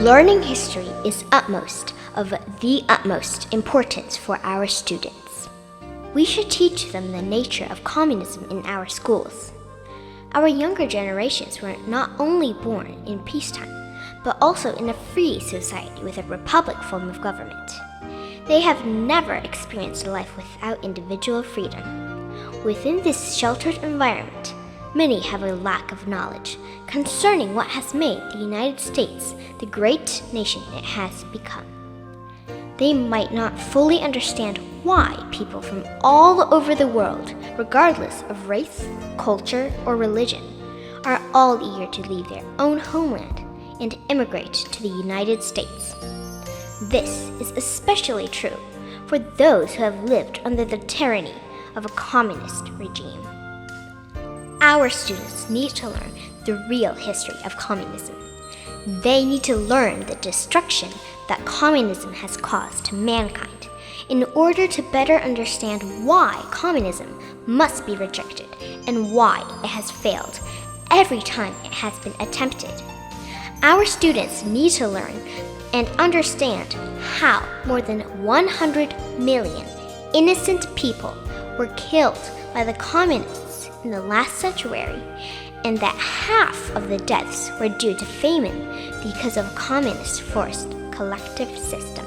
Learning history is of the utmost importance for our students. We should teach them the nature of communism in our schools. Our younger generations were not only born in peacetime, but also in a free society with a republic form of government. They have never experienced a life without individual freedom. Within this sheltered environment, many have a lack of knowledge concerning what has made the United States the great nation it has become. They might not fully understand why people from all over the world, regardless of race, culture, or religion, are all eager to leave their own homeland and immigrate to the United States. This is especially true for those who have lived under the tyranny of a communist regime. Our students need to learn the real history of communism. They need to learn the destruction that communism has caused to mankind in order to better understand why communism must be rejected and why it has failed every time it has been attempted. Our students need to learn and understand how more than 100 million innocent people were killed by the communists in the last century, and that half of the deaths were due to famine because of communist forced collective system.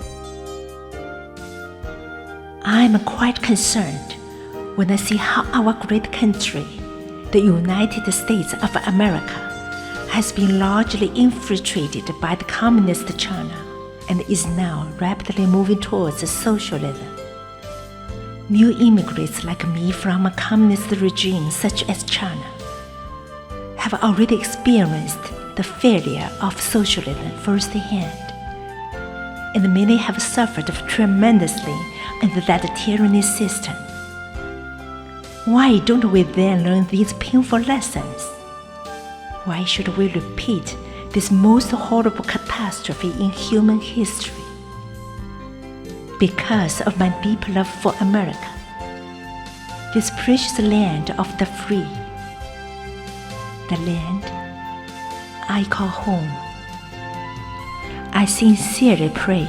I'm quite concerned when I see how our great country, the United States of America, has been largely infiltrated by the communist China and is now rapidly moving towards socialism. New immigrants like me from a communist regime such as China have already experienced the failure of socialism firsthand, and many have suffered tremendously under that tyranny system. Why don't we then learn these painful lessons? Why should we repeat this most horrible catastrophe in human history? Because of my deep love for America, this precious land of the free, the land I call home. I sincerely pray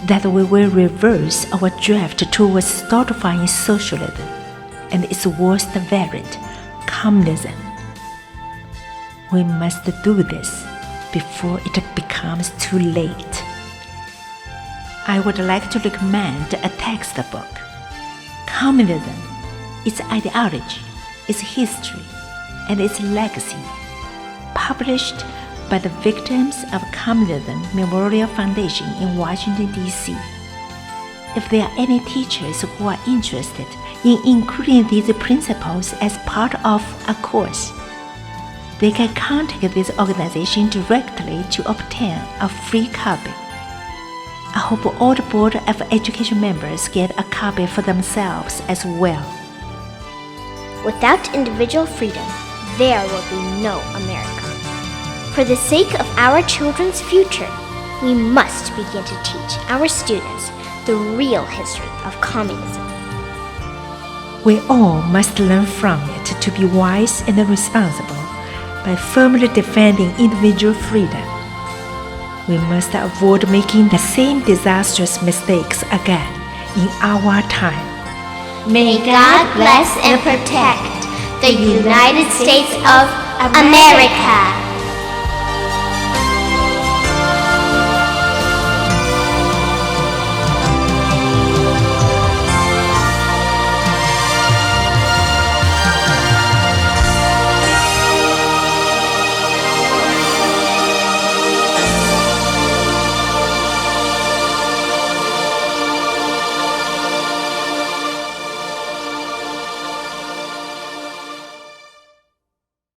that we will reverse our drift towards stultifying socialism and its worst variant, communism. We must do this before it becomes too late. I would like to recommend a textbook, Communism, Its Ideology, Its History, and Its Legacy, published by the Victims of Communism Memorial Foundation in Washington, D.C. If there are any teachers who are interested in including these principles as part of a course, they can contact this organization directly to obtain a free copy. I hope all the Board of Education members get a copy for themselves as well. Without individual freedom, there will be no America. For the sake of our children's future, we must begin to teach our students the real history of communism. We all must learn from it to be wise and responsible by firmly defending individual freedom. We must avoid making the same disastrous mistakes again in our time. May God bless and protect the United States of America.